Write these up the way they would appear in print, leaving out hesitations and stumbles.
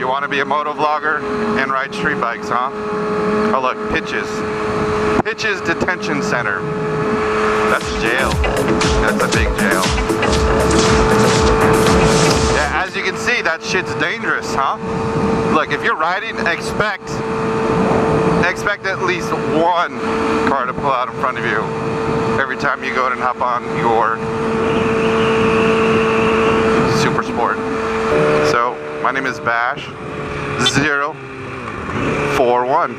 You want to be a moto vlogger and ride street bikes, huh? Oh look, Pitches. Pitches Detention Center. That's jail. That's a big jail. Yeah, as you can see, that shit's dangerous, huh? Look, if you're riding, expect at least one car to pull out in front of you every time you go and hop on your Super Sport. So, my name is Bash 041.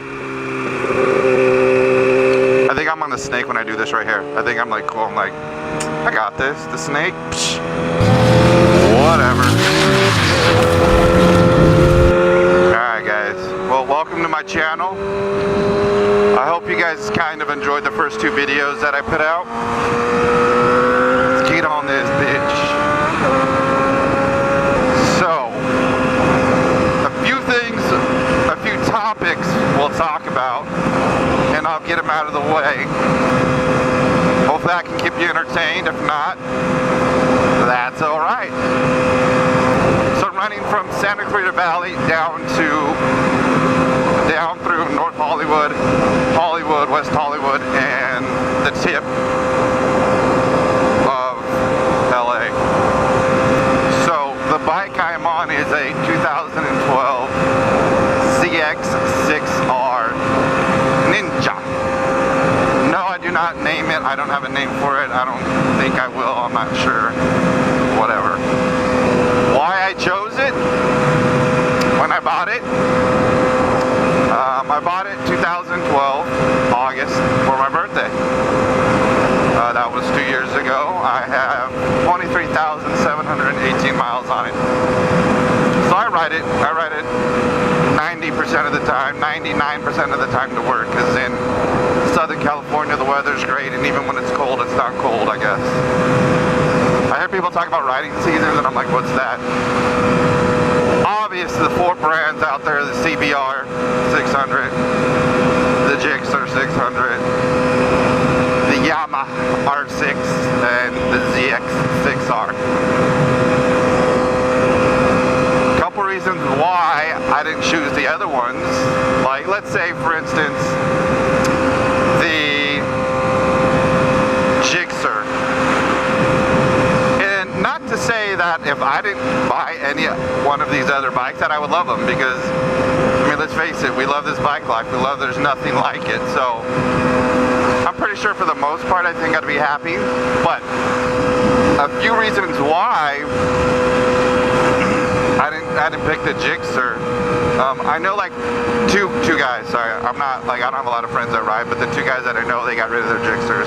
I think I'm on the snake when I do this right here. I think I'm like cool. I'm like, I got this. The snake. Psh, whatever. Alright guys. Well, welcome to my channel. I hope you guys kind of enjoyed the first two videos that I put out. Let's get on this bitch. So, a few things, a few topics we'll talk about, and I'll get them out of the way. Hopefully I can keep you entertained. If not, that's alright. So I'm running from Santa Clarita Valley down through North Hollywood, West Hollywood, and the tip of LA. So the bike I'm on is a 2012 CX6R Ninja. No, I do not name it. I don't have a name for it. I don't think I will. I'm not sure. Whatever. Why I chose it? When I bought it, I bought it 2012, August, for my birthday. That was 2 years ago. I have 23,718 miles on it. So I ride it 90% of the time, 99% of the time to work, because in Southern California the weather's great, and even when it's cold, it's not cold, I guess. I hear people talk about riding seasons, and I'm like, what's that? Obviously, the four brands out there, the CBR 600, the Gixxer 600, the Yamaha R6, and the ZX6R. Couple reasons why I didn't choose the other ones. Like, let's say, for instance, the Gixxer. Not to say that if I didn't buy any one of these other bikes that I would love them, because I mean, let's face it, we love this bike life. We love there's nothing like it. So I'm pretty sure for the most part I think I'd be happy. But a few reasons why I didn't pick the Gixxer. I know like two guys. Sorry, I'm not like, I don't have a lot of friends that ride, but the two guys that I know, they got rid of their Gixxers.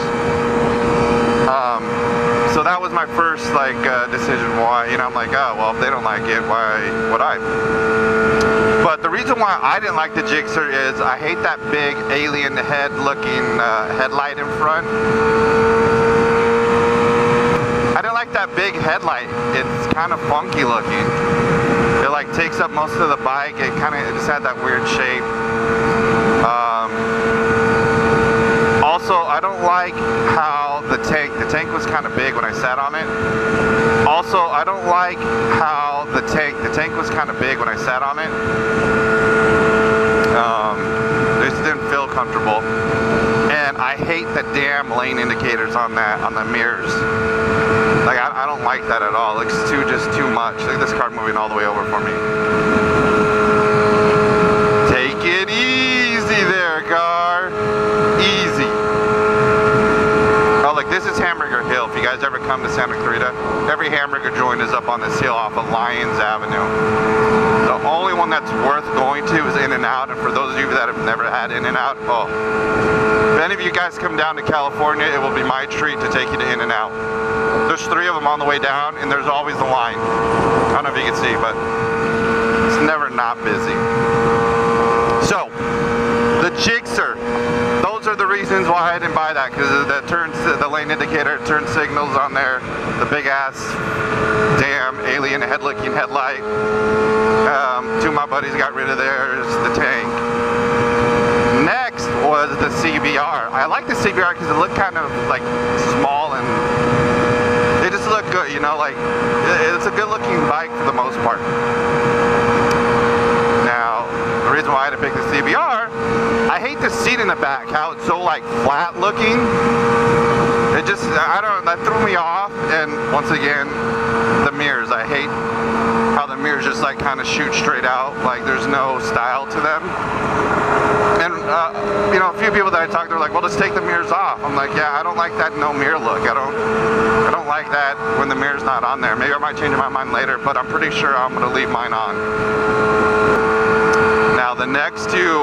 So that was my first like decision why, you know, I'm like, oh, well, if they don't like it, why would I? But the reason why I didn't like the Gixxer is I hate that big alien head looking headlight in front. I didn't like that big headlight. It's kind of funky looking. It like takes up most of the bike. It just had that weird shape. Also, I don't like how the tank was kind of big when I sat on it. Also, I don't like how the tank was kind of big when I sat on it. It just didn't feel comfortable. And I hate the damn lane indicators on the mirrors. Like, I don't like that at all. It looks just too much. Look at this car moving all the way over for me. Take it easy there, car. Easy. Oh, look, this is Hamburger Hill. If you guys ever come to Santa Clarita, every hamburger joint is up on this hill off of Lyons Avenue. The only one that's worth going to is In-N-Out, and for those of you that have never had In-N-Out, oh, if any of you guys come down to California, it will be my treat to take you to In-N-Out. There's 3 of them on the way down, and there's always a line. I don't know if you can see, but it's never not busy. So, the Gixxer. Those are the reasons why I didn't buy that, because the lane indicator, turn signals on there, the big ass damn alien head-looking headlight. Two of my buddies got rid of theirs, the tank. Next was the CBR. I like the CBR because it looked kind of like small and they just look good, you know, like it's a good looking bike for the most part. PBR, I hate the seat in the back, how it's so like flat looking. It just, I don't, that threw me off. And once again, the mirrors, I hate how the mirrors just like kind of shoot straight out, like there's no style to them. And you know, a few people that I talked to are like, well, just take the mirrors off. I'm like, yeah, I don't like that no mirror look. I don't like that when the mirror's not on there. Maybe I might change my mind later, but I'm pretty sure I'm gonna leave mine on. Now the next two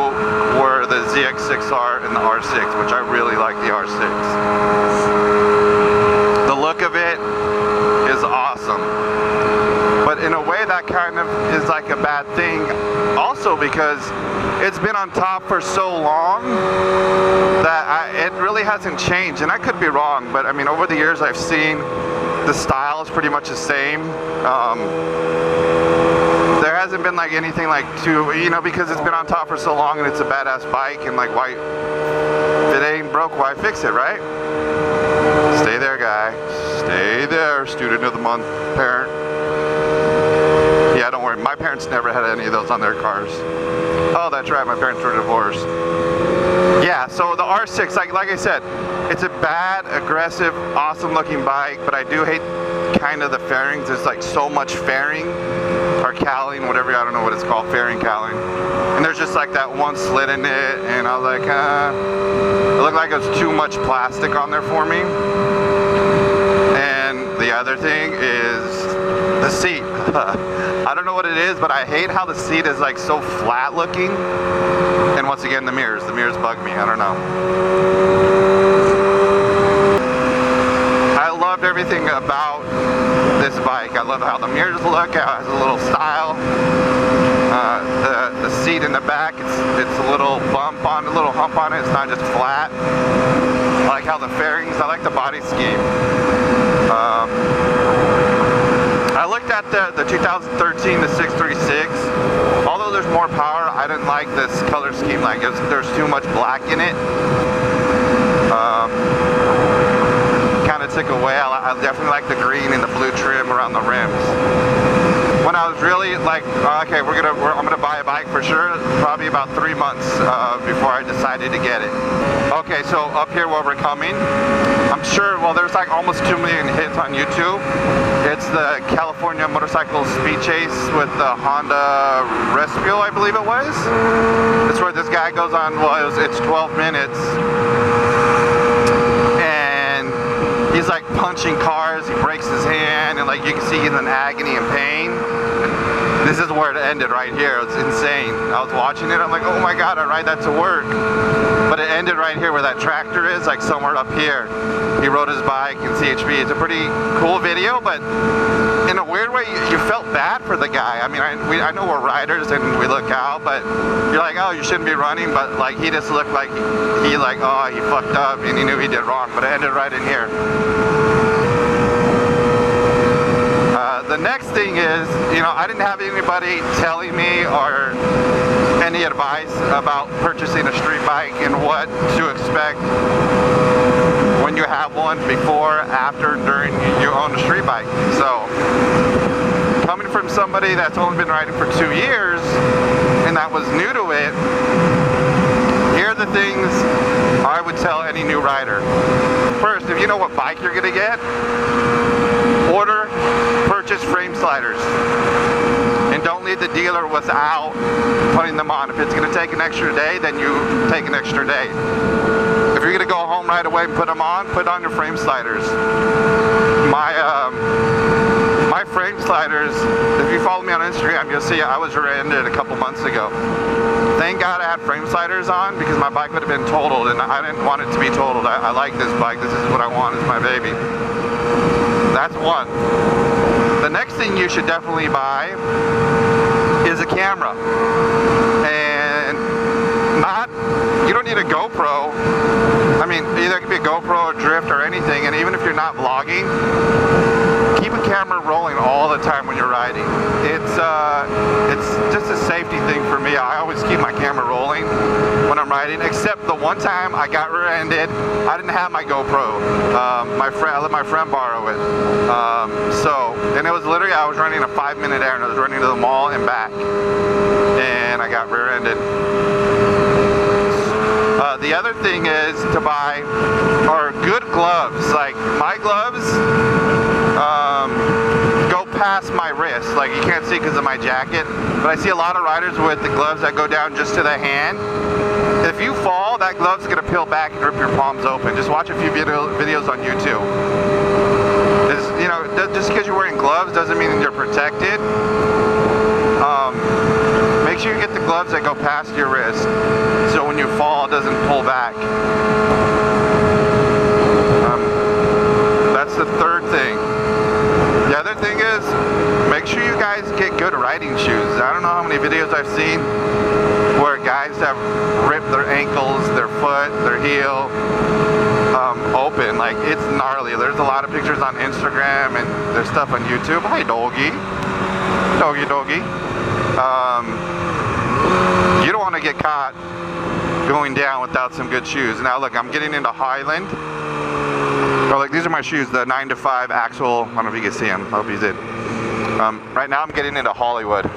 were the ZX6R and the R6, which I really like the R6. The look of it is awesome. But in a way that kind of is like a bad thing also, because it's been on top for so long that it really hasn't changed. And I could be wrong, but I mean, over the years I've seen the style is pretty much the same. There hasn't been like anything like too, you know, because it's been on top for so long and it's a badass bike, and like, why, if it ain't broke, why fix it, right? Stay there, guy. Stay there, student of the month, parent. Yeah, don't worry, my parents never had any of those on their cars. Oh, that's right, my parents were divorced. Yeah, so the R6, like I said, it's a bad, aggressive, awesome looking bike, but I do hate kind of the fairings. There's like so much fairing, or cowling, whatever, I don't know what it's called, fairing, cowling. And there's just like that one slit in it, and I was like, it looked like it was too much plastic on there for me. And the other thing is the seat. I don't know what it is, but I hate how the seat is like so flat looking. And once again, the mirrors bug me, I don't know. I loved everything about this bike. I love how the mirrors look, how it has a little style. The seat in the back, it's a little hump on it, it's not just flat. I like how the fairings, I like the body scheme. I looked at the 2013, the 636. Although there's more power, I didn't like this color scheme. Like there's too much black in it. Kind of took away. I definitely like the green and the blue trim around the rims. When I was really like, okay, I'm gonna buy a bike for sure, probably about 3 months before I decided to get it. Okay, so up here where we're coming, I'm sure, well, there's like almost 2 million hits on YouTube. It's the California Motorcycle Speed Chase with the Honda Respio, I believe it was. It's where this guy goes on, well, it's 12 minutes. And he's like punching cars, he breaks his hand, and like you can see he's in agony and pain. This is where it ended right here. It's insane. I was watching it, I'm like, oh my god, I ride that to work. But it ended right here where that tractor is, like somewhere up here. He rode his bike in CHP. It's a pretty cool video, but in a weird way, you felt bad for the guy. I mean, I know we're riders and we look out, but you're like, oh, you shouldn't be running, but like he just looked like he fucked up and he knew he did wrong, but it ended right in here. The next thing is, you know, I didn't have anybody telling me or any advice about purchasing a street bike and what to expect when you have one, before, after, during you own a street bike. So, coming from somebody that's only been riding for 2 years and that was new to it, here are the things I would tell any new rider. First, if you know what bike you're gonna get, purchase frame sliders. And don't leave the dealer without putting them on. If it's going to take an extra day, then you take an extra day. If you're going to go home right away and put on your frame sliders. My frame sliders, if you follow me on Instagram, you'll see I was rear-ended a couple months ago. Thank God I had frame sliders on, because my bike would have been totaled, and I didn't want it to be totaled. I like this bike. This is what I want. It's my baby. That's one. The next thing you should definitely buy is a camera. And you don't need a GoPro. I mean, either it could be a GoPro or Drift or anything, and even if you're not vlogging, keep a camera rolling all the time when you're riding. It's just a safety thing for me. I always keep my camera rolling when I'm riding, except the one time I got rear-ended. I didn't have my GoPro. I let my friend borrow it. And it was literally, I was running a 5-minute errand. I was running to the mall and back, and I got rear-ended. The other thing is to buy are good gloves. Like my gloves go past my wrist. Like you can't see because of my jacket, but I see a lot of riders with the gloves that go down just to the hand. If you fall, that glove's gonna peel back and rip your palms open. Just watch a few videos on YouTube. You know, just because you're wearing gloves doesn't mean you're protected. Make sure you get the gloves that go past your wrist, so when you fall, it doesn't pull back. That's the third thing. The other thing is, make sure you guys get good riding shoes. I don't know how many videos I've seen where guys have ripped their ankles, their foot, their heel open. Like, it's gnarly. There's a lot of pictures on Instagram and there's stuff on YouTube. Hi, doggy. Doggy. You don't want to get caught going down without some good shoes. Now look, I'm getting into Highland. Oh, like, these are my shoes, the 9 to 5 Axel. I don't know if you can see them. I hope you did. Right now I'm getting into Hollywood.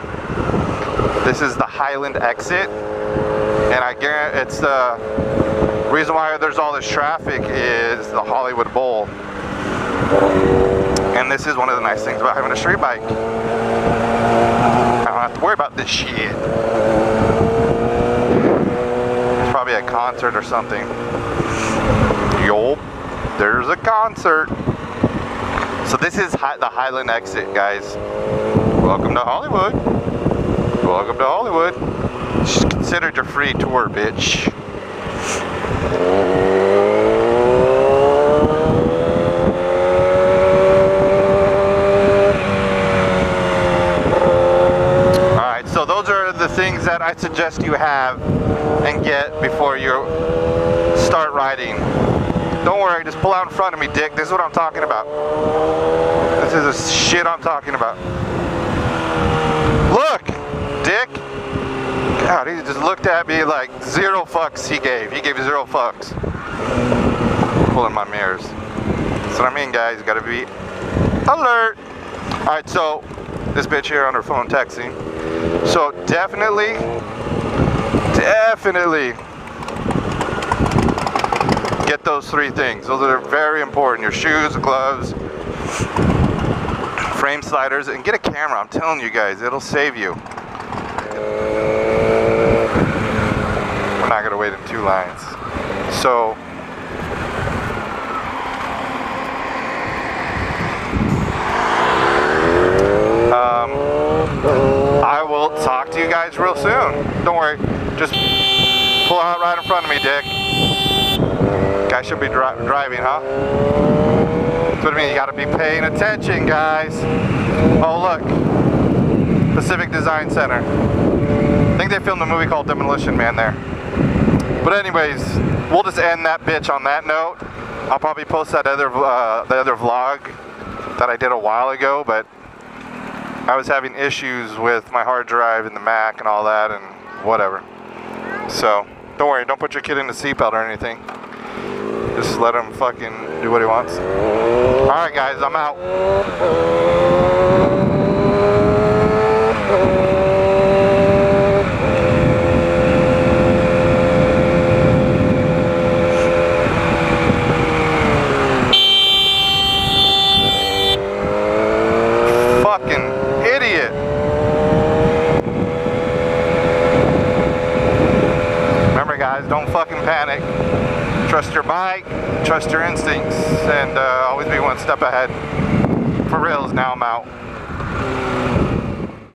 This is the Highland exit, and I guarantee it's the reason why there's all this traffic is the Hollywood Bowl. And this is one of the nice things about having a street bike. I don't have to worry about this shit. It's probably a concert or something. Yup, there's a concert. So this is the Highland exit, guys. Welcome to Hollywood. Welcome to Hollywood. It's considered your free tour, bitch. Things that I suggest you have and get before you start riding. Don't worry, just pull out in front of me, dick. This is what I'm talking about. This is the shit I'm talking about. Look, dick. God, he just looked at me like 0 fucks he gave. He gave 0 fucks. Pulling my mirrors. That's what I mean, guys. You gotta be alert. Alright, so this bitch here on her phone texting. So definitely get those 3 things. Those are very important. Your shoes, gloves, frame sliders, and get a camera. I'm telling you guys, it'll save you. We're not gonna wait in 2 lines. So I will talk to you guys real soon. Don't worry. Just pull out right in front of me, dick. Guy should be driving, huh? That's what I mean. You gotta be paying attention, guys. Oh, look. Pacific Design Center. I think they filmed a movie called Demolition Man there. But anyways, we'll just end that bitch on that note. I'll probably post that other vlog that I did a while ago, but I was having issues with my hard drive and the Mac and all that and whatever. So, don't worry, don't put your kid in the seatbelt or anything. Just let him fucking do what he wants. Alright guys, I'm out. Don't fucking panic. Trust your bike, trust your instincts, and always be 1 step ahead. For reals, now I'm out.